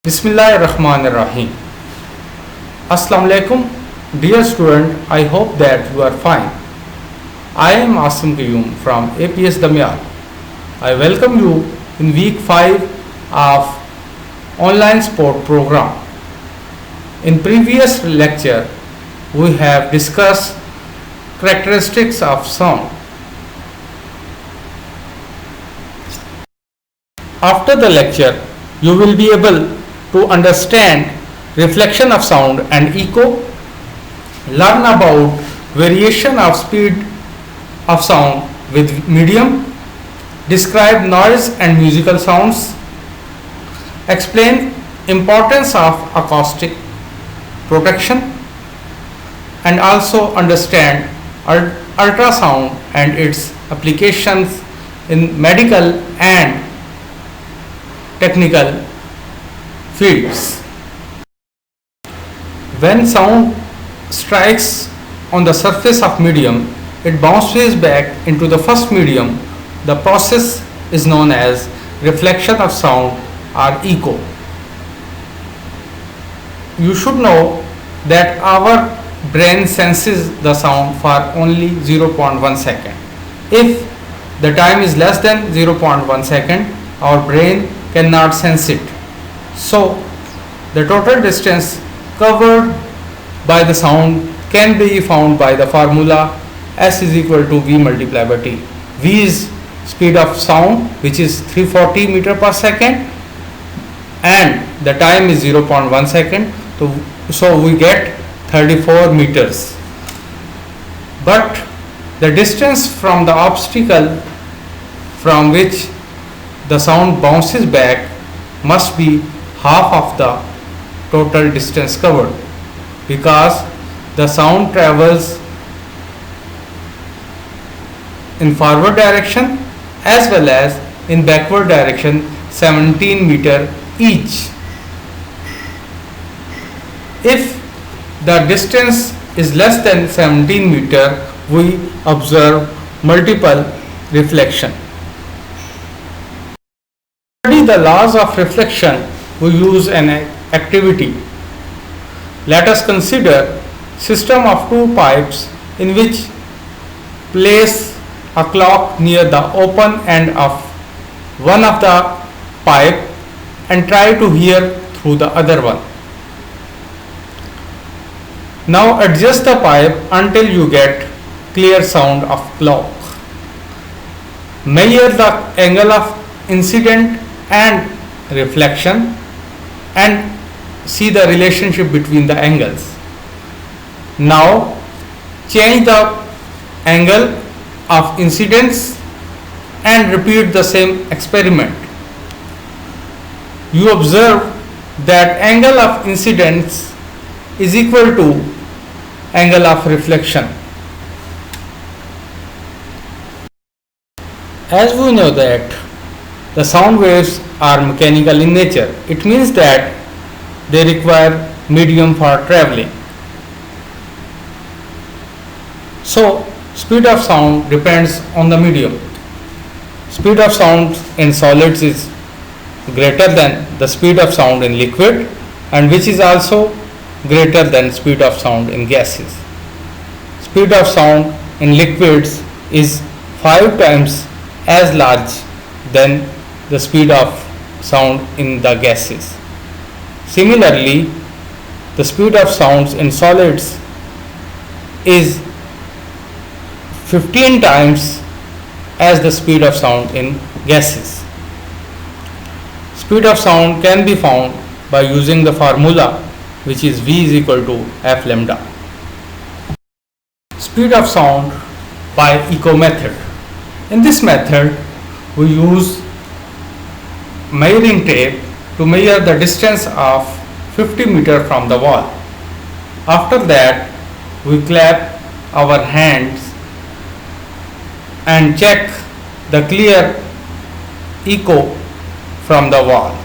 Bismillahirrahmanirrahim. Assalamu alaikum, dear student. I hope that you are fine. I am Asim Qayyum from APS Damyal. I welcome you in week 5 of online sport program. In previous lecture, we have discussed characteristics of sound. After the lecture, you will be able to understand reflection of sound and echo, learn about variation of speed of sound with medium, describe noise and musical sounds, explain importance of acoustic protection, and also understand ultrasound and its applications in medical and technical fields. When sound strikes on the surface of medium, it bounces back into the first medium. The process is known as reflection of sound or echo. You should know that our brain senses the sound for only 0.1 second. If the time is less than 0.1 second, our brain cannot sense it. So, the total distance covered by the sound can be found by the formula S is equal to V multiplied by T. V is speed of sound, which is 340 meter per second, and the time is 0.1 second. So we get 34 meters. But the distance from the obstacle from which the sound bounces back must be half of the total distance covered, because the sound travels in forward direction as well as in backward direction 17 meter each. If the distance is less than 17 meter, we observe multiple reflection. To study the laws of reflection, we use an activity. Let us consider system of two pipes in which place a clock near the open end of one of the pipe and try to hear through the other one. Now adjust the pipe until you get clear sound of clock. Measure the angle of incident and reflection and see the relationship between the angles. Now change the angle of incidence and repeat the same experiment. You observe that angle of incidence is equal to angle of reflection. As we know that the sound waves are mechanical in nature, it means that they require medium for traveling. So, speed of sound depends on the medium. Speed of sound in solids is greater than the speed of sound in liquid, and which is also greater than speed of sound in gases. Speed of sound in liquids is 5 times as large than the speed of sound in the gases. Similarly, the speed of sounds in solids is 15 times as the speed of sound in gases. Speed of sound can be found by using the formula, which is V is equal to F lambda. Speed of sound by echo method. In this method, we use measuring tape to measure the distance of 50 meter from the wall. After that, we clap our hands and check the clear echo from the wall.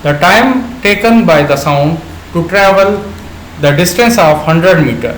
The time taken by the sound to travel the distance of 100 meter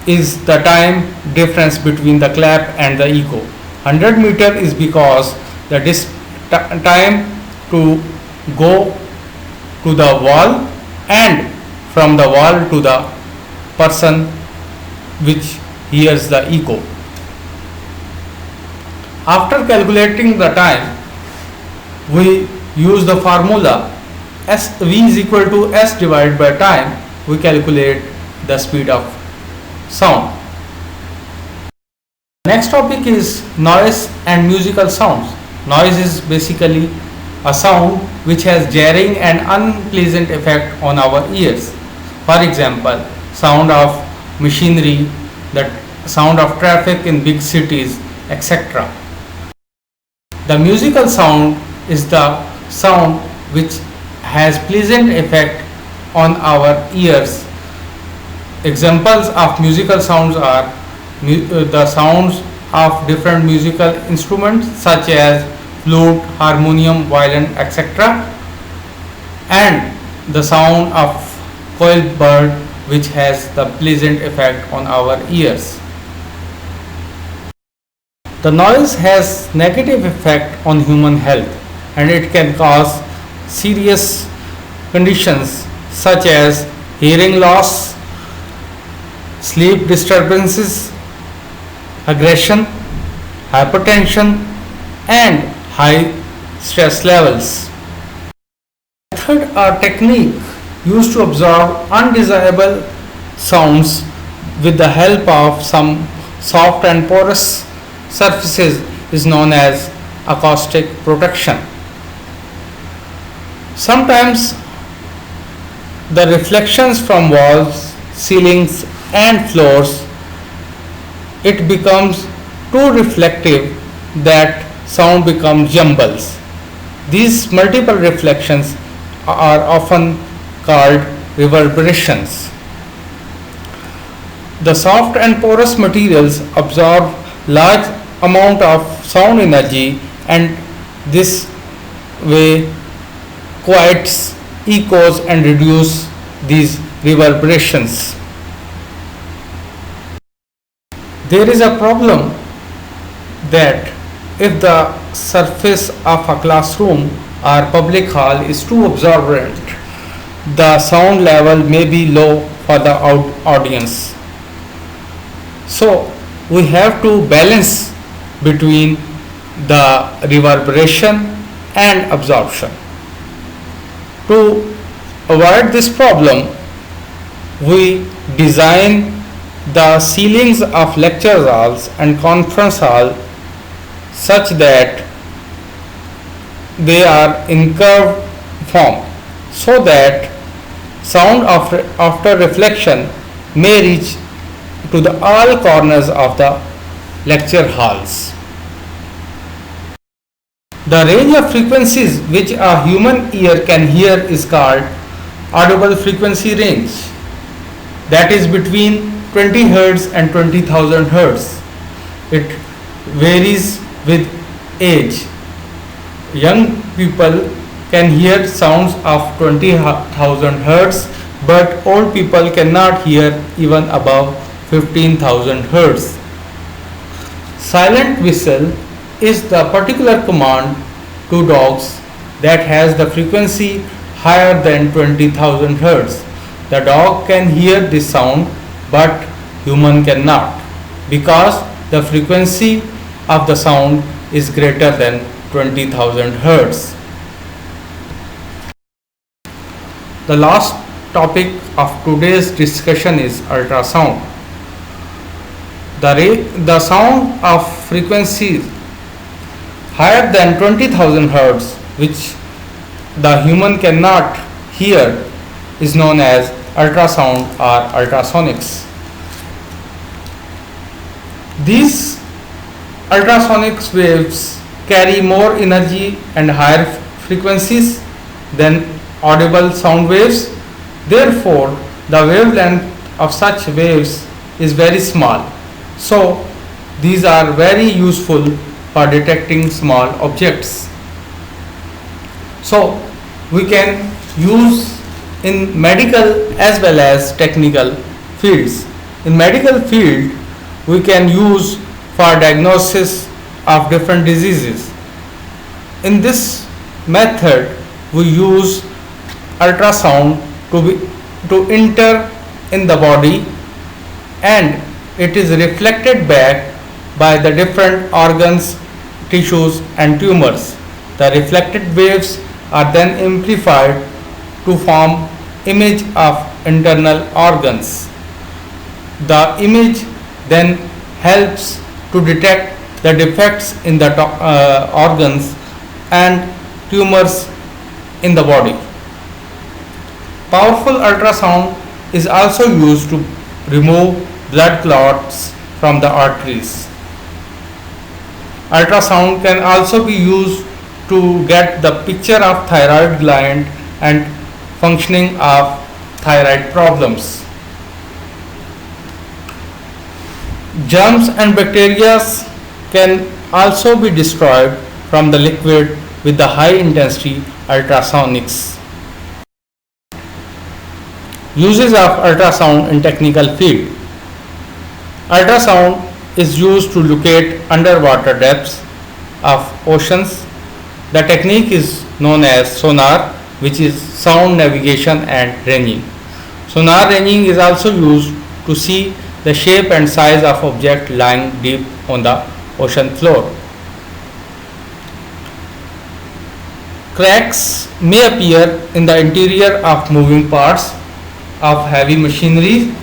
is the time difference between the clap and the echo. 100 meter is because the time to go to the wall and from the wall to the person which hears the echo. After calculating the time, we use the formula V is equal to S divided by time. We calculate the speed of sound. Next topic is noise and musical sounds. Noise is basically a sound which has jarring and unpleasant effect on our ears. For example, sound of machinery, the sound of traffic in big cities, etc. The musical sound is the sound which has pleasant effect on our ears. Examples of musical sounds are the sounds of different musical instruments such as flute, harmonium, violin, etc. and the sound of coiled bird which has the pleasant effect on our ears. The noise has negative effect on human health and it can cause serious conditions such as hearing loss, sleep disturbances, aggression, hypertension and high stress levels. Method or technique used to absorb undesirable sounds with the help of some soft and porous surfaces is known as acoustic protection. Sometimes the reflections from walls, ceilings and floors, it becomes too reflective that sound becomes jumbles. These multiple reflections are often called reverberations. The soft and porous materials absorb large amount of sound energy and this way quiets echoes and reduce these reverberations. There is a problem that if the surface of a classroom or public hall is too absorbent, the sound level may be low for the audience. So we have to balance between the reverberation and absorption. To avoid this problem, we design the ceilings of lecture halls and conference hall such that they are in curved form so that sound after reflection may reach to the all corners of the lecture halls. The range of frequencies which a human ear can hear is called audible frequency range, that is between 20 Hz and 20,000 Hz. It varies with age. Young people can hear sounds of 20,000 Hz, but old people cannot hear even above 15,000 Hz. Silent whistle is the particular command to dogs that has the frequency higher than 20,000 Hz. The dog can hear this sound but human cannot because the frequency of the sound is greater than 20,000 Hz. The last topic of today's discussion is ultrasound. The sound of frequencies higher than 20,000 Hz which the human cannot hear is known as ultrasound or ultrasonics. These ultrasonic waves carry more energy and higher frequencies than audible sound waves. Therefore, the wavelength of such waves is very small. So, these are very useful for detecting small objects. So, we can use in medical as well as technical fields. In medical field, we can use for diagnosis of different diseases. In this method, we use ultrasound to enter in the body, and it is reflected back by the different organs, tissues and tumors. The reflected waves are then amplified to form image of internal organs. The image then helps to detect the defects in the organs and tumors in the body. Powerful ultrasound is also used to remove blood clots from the arteries. Ultrasound can also be used to get the picture of thyroid gland and functioning of thyroid problems. Germs and bacteria can also be destroyed from the liquid with the high intensity ultrasonics. Uses of ultrasound in technical field. Ultrasound is used to locate underwater depths of oceans. The technique is known as sonar, which is sound navigation and ranging. Sonar ranging is also used to see the shape and size of object lying deep on the ocean floor. Cracks may appear in the interior of moving parts of heavy machinery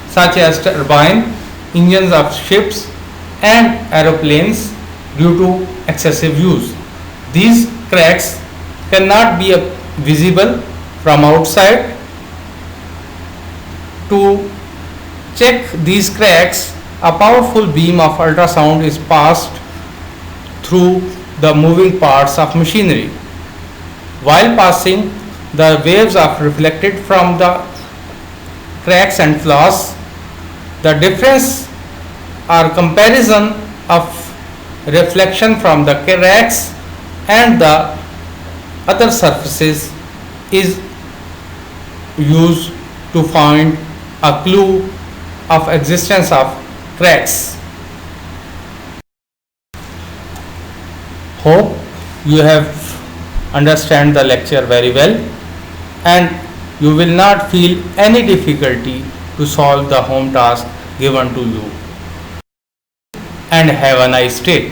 such as turbine, engines of ships and aeroplanes due to excessive use. These cracks cannot be visible from outside. To check these cracks, a powerful beam of ultrasound is passed through the moving parts of machinery. While passing, the waves are reflected from the cracks and flaws. The difference or comparison of reflection from the cracks and the other surfaces is used to find a clue of existence of cracks. Hope you have understand the lecture very well, and you will not feel any difficulty to solve the home task given to you. And have a nice day.